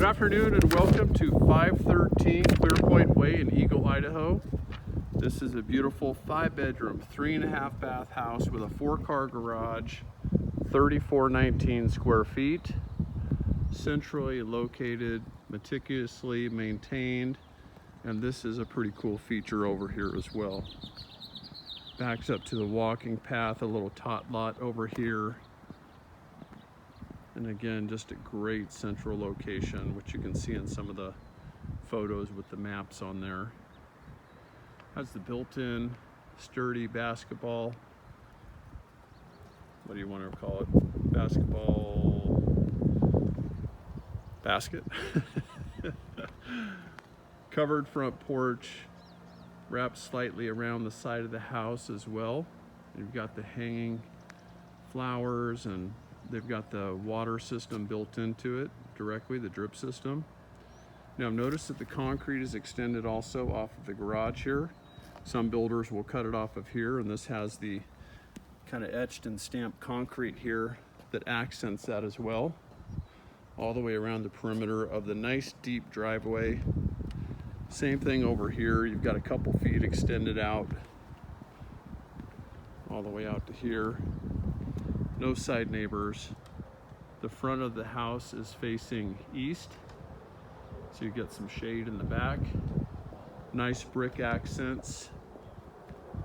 afternoon and welcome to 513 Clearpoint Way in Eagle, Idaho. This is a beautiful 5-bedroom, 3.5 bath house with a 4-car garage, 3,419 square feet, centrally located, meticulously maintained, and this is a pretty cool feature over here as well. Backs up to the walking path, a little tot lot over here. And again, just a great central location, which you can see in some of the photos with the maps on there. Has the built-in sturdy basketball, what do you want to call it? Basketball basket. Covered front porch, wrapped slightly around the side of the house as well. You've got the hanging flowers, and they've got the water system built into it directly, the drip system. Now notice that the concrete is extended also off of the garage here. Some builders will cut it off of here, and this has the kind of etched and stamped concrete here that accents that as well. All the way around the perimeter of the nice deep driveway. Same thing over here, you've got a couple feet extended out all the way out to here. No side neighbors. The front of the house is facing east, so you get some shade in the back. Nice brick accents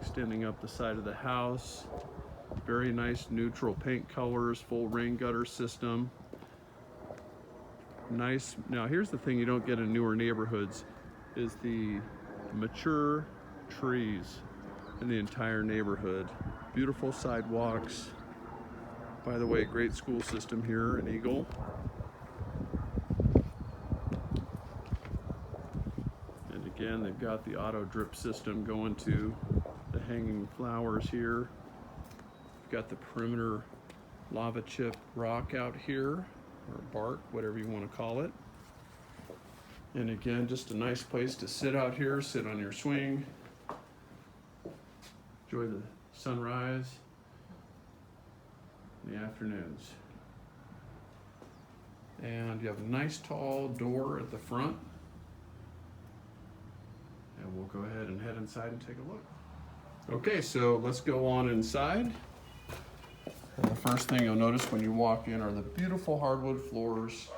extending up the side of the house. Very nice neutral paint colors, full rain gutter system. Nice. Now here's the thing you don't get in newer neighborhoods is the mature trees in the entire neighborhood. Beautiful sidewalks. By the way, great school system here in Eagle. And again, they've got the auto drip system going to the hanging flowers here. You've got the perimeter lava chip rock out here, or bark, whatever you want to call it. And again, just a nice place to sit out here, sit on your swing, enjoy the sunrise in the afternoons. And you have a nice tall door at the front. And we'll go ahead and head inside and take a look. Okay, so let's go on inside. And the first thing you'll notice when you walk in are the beautiful hardwood floors.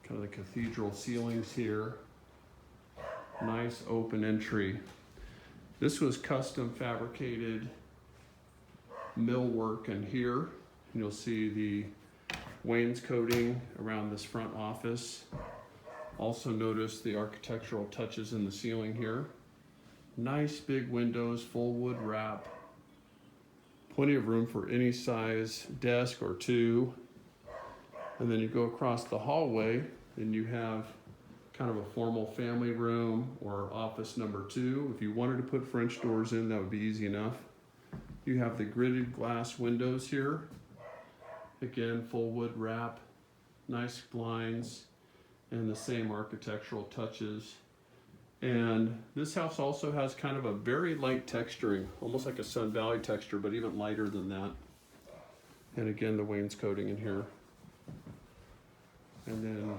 Kind of the cathedral ceilings here. Nice open entry. This was custom fabricated millwork in here. And you'll see the wainscoting around this front office. Also notice the architectural touches in the ceiling here. Nice big windows, full wood wrap. Plenty of room for any size desk or two. And then you go across the hallway and you have kind of a formal family room or office number 2. If you wanted to put French doors in, that would be easy enough. You have the gridded glass windows here. Again, full wood wrap, nice blinds, and the same architectural touches. And this house also has kind of a very light texturing, almost like a Sun Valley texture, but even lighter than that. And again, the wainscoting in here. And then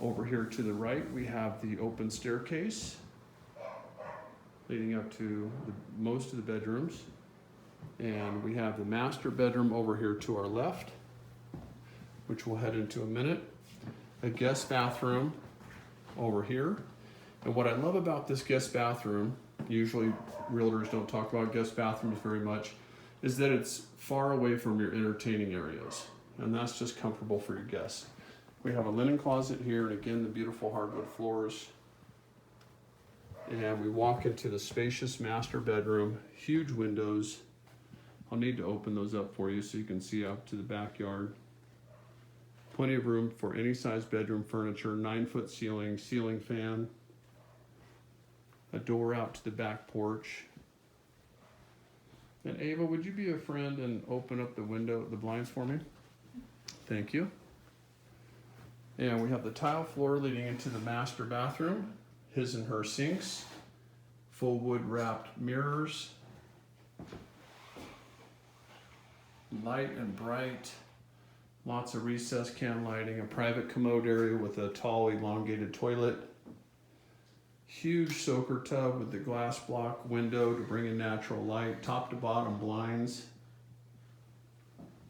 over here to the right, we have the open staircase leading up to most of the bedrooms. And we have the master bedroom over here to our left, which we'll head into a minute. A guest bathroom over here. And what I love about this guest bathroom, usually realtors don't talk about guest bathrooms very much, is that it's far away from your entertaining areas. And that's just comfortable for your guests. We have a linen closet here, and again, the beautiful hardwood floors. And we walk into the spacious master bedroom, huge windows. I'll need to open those up for you so you can see out to the backyard. Plenty of room for any size bedroom furniture, 9-foot ceiling, ceiling fan, a door out to the back porch. And Ava, would you be a friend and open up the window, the blinds for me? Thank you. And we have the tile floor leading into the master bathroom, his and her sinks, full wood wrapped mirrors, light and bright Lots of recessed can lighting, a private commode area with a tall elongated toilet. Huge soaker tub with the glass block window to bring in natural light, top to bottom blinds,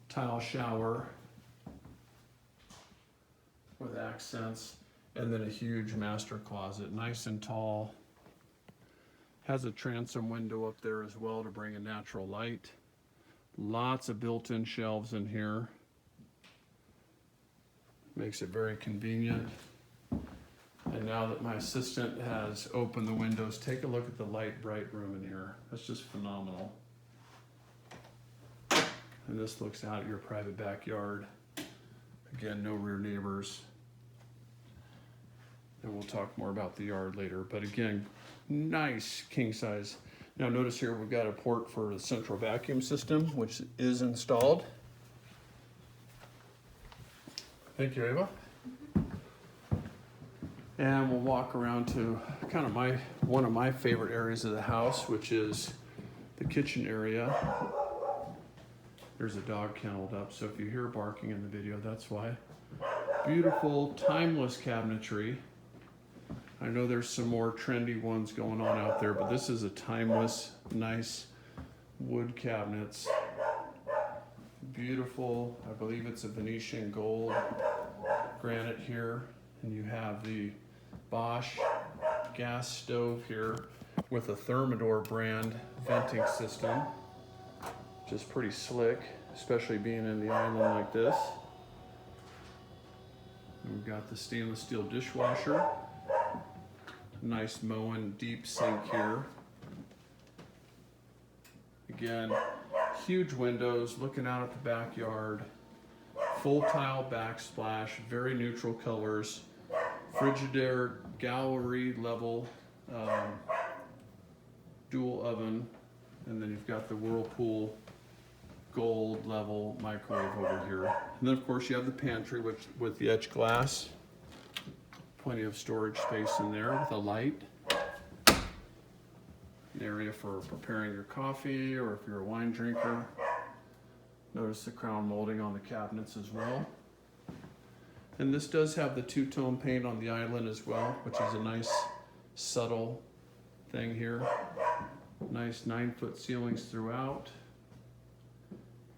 tile shower with accents, and then a huge master closet, nice and tall. Has a transom window up there as well to bring in natural light. Lots of built-in shelves in here. Makes it very convenient. And now that my assistant has opened the windows, take a look at the light, bright room in here. That's just phenomenal. And this looks out at your private backyard. Again, no rear neighbors. And we'll talk more about the yard later. But again, nice king size. Now notice here we've got a port for the central vacuum system, which is installed. Thank you, Ava. And we'll walk around to kind of one of my favorite areas of the house, which is the kitchen area. There's a dog kenneled up, so if you hear barking in the video, that's why. Beautiful, timeless cabinetry. I know there's some more trendy ones going on out there, but this is a timeless, nice wood cabinets. Beautiful, I believe it's a Venetian gold granite here. And you have the Bosch gas stove here with a Thermador brand venting system, which is pretty slick, especially being in the island like this. And we've got the stainless steel dishwasher. Nice Moen deep sink here. Again, huge windows looking out at the backyard. Full tile backsplash, very neutral colors. Frigidaire gallery level dual oven. And then you've got the Whirlpool gold level microwave over here. And then of course you have the pantry with the etched glass. Plenty of storage space in there with a light. An area for preparing your coffee or if you're a wine drinker. Notice the crown molding on the cabinets as well. And this does have the two-tone paint on the island as well, which is a nice subtle thing here. Nice 9-foot ceilings throughout.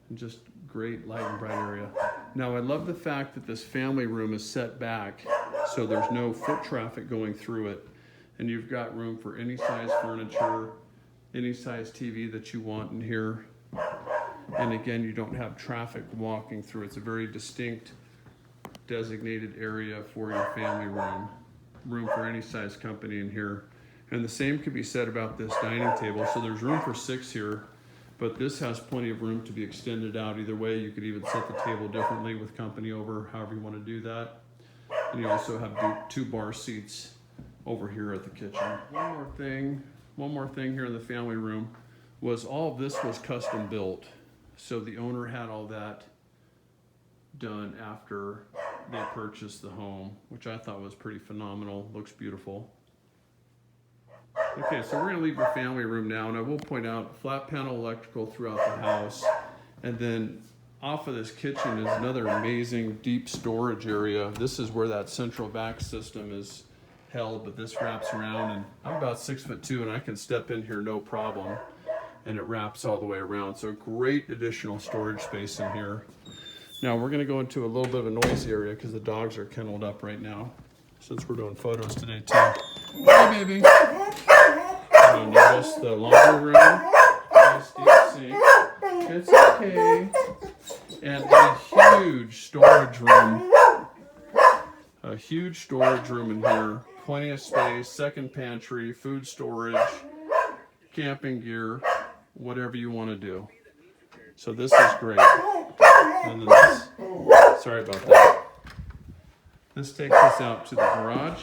And just great light and bright area. Now I love the fact that this family room is set back so there's no foot traffic going through it. And you've got room for any size furniture, any size TV that you want in here. And again, you don't have traffic walking through. It's a very distinct, designated area for your family room. Room for any size company in here. And the same could be said about this dining table. So there's room for 6 here, but this has plenty of room to be extended out either way. You could even set the table differently with company over, however you want to do that. And you also have 2 bar seats over here at the kitchen. One more thing here in the family room was all of this was custom built. So the owner had all that done after they purchased the home, which I thought was pretty phenomenal. Looks beautiful. Okay, so we're gonna leave the family room now, and I will point out flat panel electrical throughout the house. And then off of this kitchen is another amazing deep storage area. This is where that central vac system is held, but this wraps around, and I'm about 6'2", and I can step in here no problem. And it wraps all the way around. So great additional storage space in here. Now we're gonna go into a little bit of a noisy area because the dogs are kenneled up right now, since we're doing photos today too. Hey baby. So notice the laundry room, nice deep sink. It's okay. And a huge storage room. A huge storage room in here. Plenty of space, second pantry, food storage, camping gear, whatever you want to do. So this is great. And then this, sorry about that. This takes us out to the garage,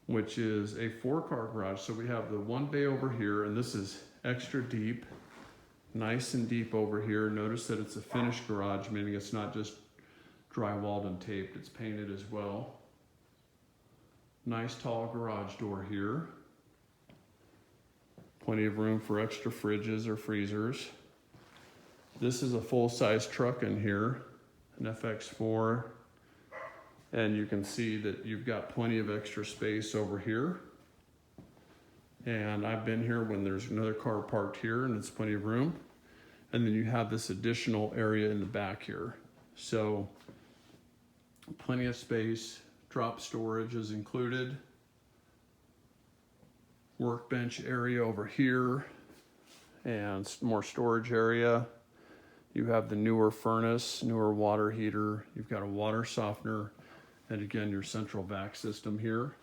which is a 4-car garage. So we have the 1 bay over here, and this is extra deep, nice and deep over here. Notice that it's a finished garage, meaning it's not just drywalled and taped, it's painted as well. Nice tall garage door here. Plenty of room for extra fridges or freezers. This is a full-size truck in here. an FX4, and you can see that you've got plenty of extra space over here. And I've been here when there's another car parked here and it's plenty of room. And then you have this additional area in the back here. So plenty of space, drop storage is included. Workbench area over here and more storage area. You have the newer furnace, newer water heater. You've got a water softener and again, your central vac system here.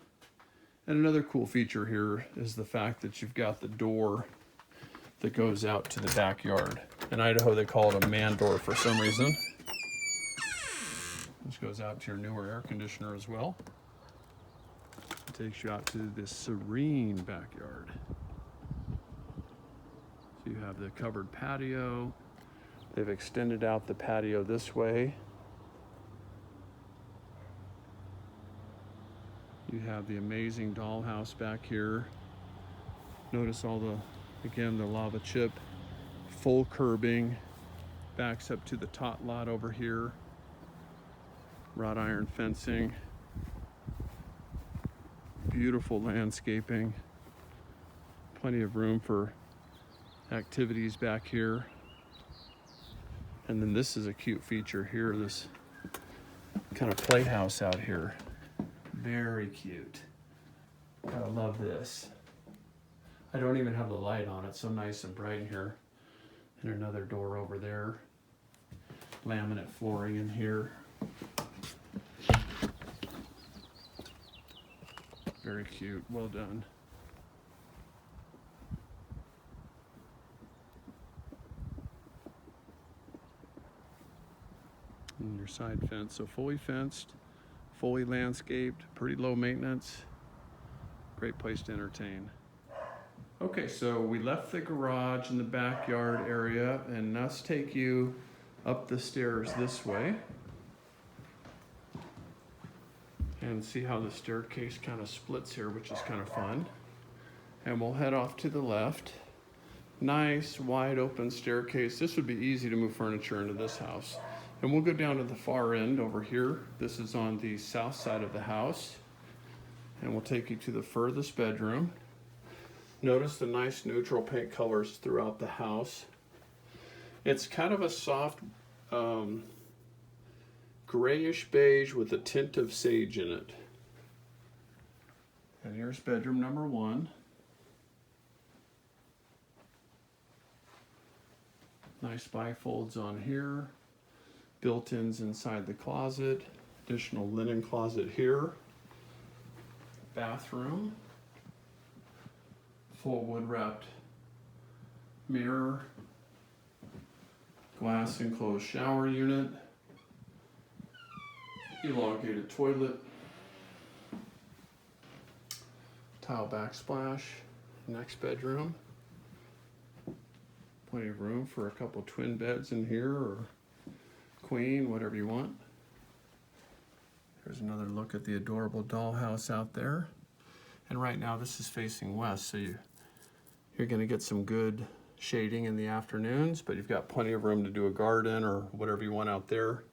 And another cool feature here is the fact that you've got the door that goes out to the backyard. In Idaho, they call it a man door for some reason. This goes out to your newer air conditioner as well. It takes you out to this serene backyard. So you have the covered patio. They've extended out the patio this way. You have the amazing dollhouse back here. Notice all the, again, the lava chip, full curbing, backs up to the tot lot over here. Wrought iron fencing, beautiful landscaping, plenty of room for activities back here. And then this is a cute feature here, this kind of playhouse out here. Very cute. Gotta love this. I don't even have the light on, it's so nice and bright in here. And another door over there. Laminate flooring in here. Very cute, well done. And your side fence, so fully fenced, fully landscaped, pretty low maintenance. Great place to entertain. Okay, so we left the garage in the backyard area, and let's take you up the stairs this way. And see how the staircase kind of splits here, which is kind of fun. And we'll head off to the left. Nice, wide open staircase. This would be easy to move furniture into this house. And we'll go down to the far end over here. This is on the south side of the house. And we'll take you to the furthest bedroom. Notice the nice neutral paint colors throughout the house. It's kind of a soft, grayish beige with a tint of sage in it. And here's bedroom number 1. Nice bifolds on here. Built-ins inside the closet. Additional linen closet here. Bathroom. Full wood wrapped mirror. Glass enclosed shower unit. Elongated toilet, tile backsplash, next bedroom. Plenty of room for a couple twin beds in here or queen, whatever you want. Here's another look at the adorable dollhouse out there. And right now this is facing west, so you're gonna get some good shading in the afternoons, but you've got plenty of room to do a garden or whatever you want out there.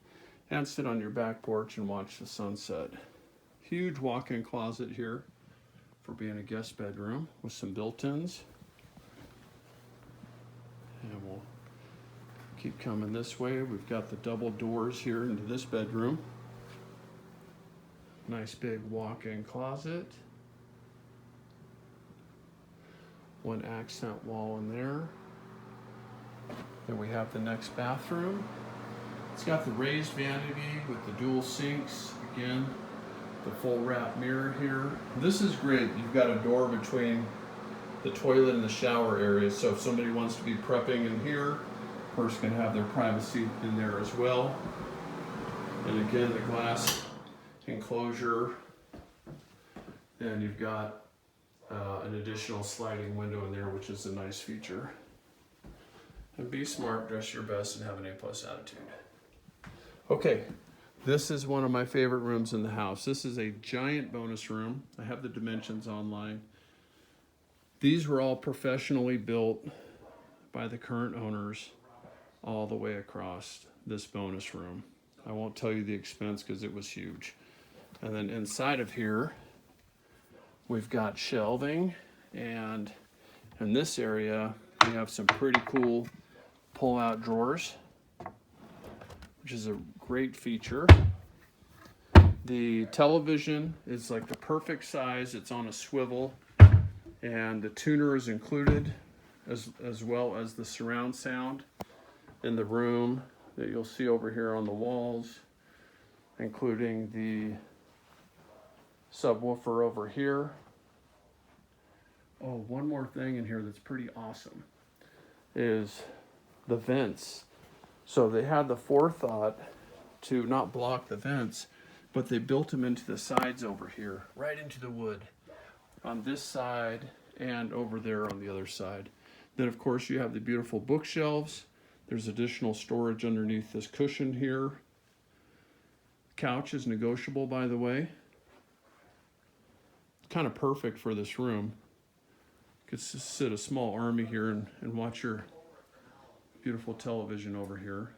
And sit on your back porch and watch the sunset. Huge walk-in closet here for being a guest bedroom with some built-ins. And we'll keep coming this way. We've got the double doors here into this bedroom. Nice big walk-in closet. One accent wall in there. Then we have the next bathroom. It's got the raised vanity with the dual sinks. Again, the full wrap mirror here. This is great. You've got a door between the toilet and the shower area. So if somebody wants to be prepping in here, of course, can have their privacy in there as well. And again, the glass enclosure. And you've got an additional sliding window in there, which is a nice feature. And be smart, dress your best, and have an A+ attitude. Okay, this is one of my favorite rooms in the house. This is a giant bonus room. I have the dimensions online. These were all professionally built by the current owners all the way across this bonus room. I won't tell you the expense because it was huge. And then inside of here, we've got shelving, and in this area, we have some pretty cool pull-out drawers, which is a great feature. The television is like the perfect size. It's on a swivel, and the tuner is included, as well as the surround sound in the room that you'll see over here on the walls, including the subwoofer over here. Oh, one more thing in here that's pretty awesome is the vents. So they had the forethought to not block the vents, but they built them into the sides over here, right into the wood, on this side and over there on the other side. Then of course you have the beautiful bookshelves. There's additional storage underneath this cushion here. Couch is negotiable, by the way. Kind of perfect for this room. You could sit a small army here and watch your beautiful television over here.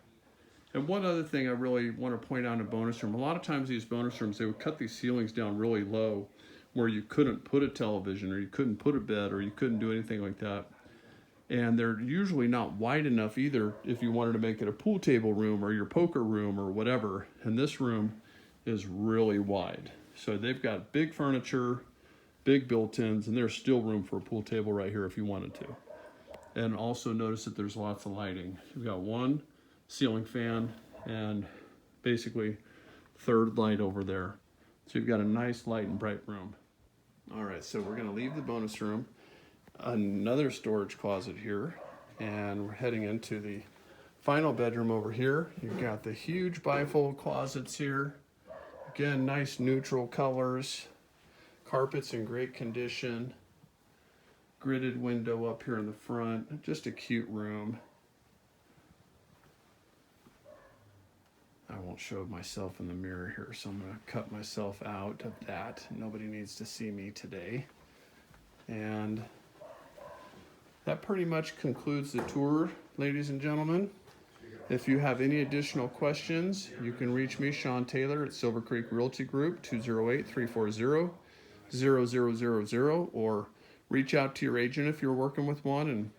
And one other thing I really want to point out in a bonus room, a lot of times these bonus rooms, they would cut these ceilings down really low where you couldn't put a television or you couldn't put a bed or you couldn't do anything like that. And they're usually not wide enough either if you wanted to make it a pool table room or your poker room or whatever. And this room is really wide. So they've got big furniture, big built-ins, and there's still room for a pool table right here if you wanted to. And also notice that there's lots of lighting. You've got one ceiling fan and basically third light over there. So you've got a nice light and bright room. All right, so we're gonna leave the bonus room, another storage closet here, and we're heading into the final bedroom over here. You've got the huge bifold closets here. Again, nice neutral colors. Carpets in great condition. Gridded window up here in the front. Just a cute room. I won't show myself in the mirror here, so I'm going to cut myself out of that. Nobody needs to see me today. And that pretty much concludes the tour, ladies and gentlemen. If you have any additional questions, you can reach me, Sean Taylor, at Silver Creek Realty Group, 208-340-0000, or reach out to your agent if you're working with one and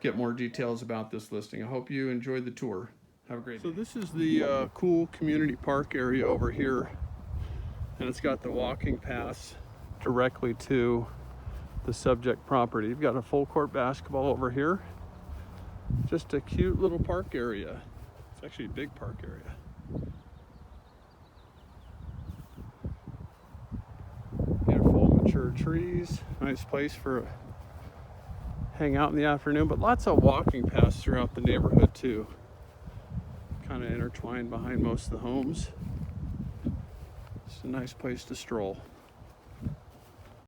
get more details about this listing. I hope you enjoyed the tour. Have a great day. So this is the cool community park area over here, and it's got the walking paths directly to the subject property. You've got a full court basketball over here. Just a cute little park area. It's actually a big park area. Beautiful mature trees. Nice place for hang out in the afternoon, but lots of walking paths throughout the neighborhood too. Kind of intertwined behind most of the homes. It's a nice place to stroll.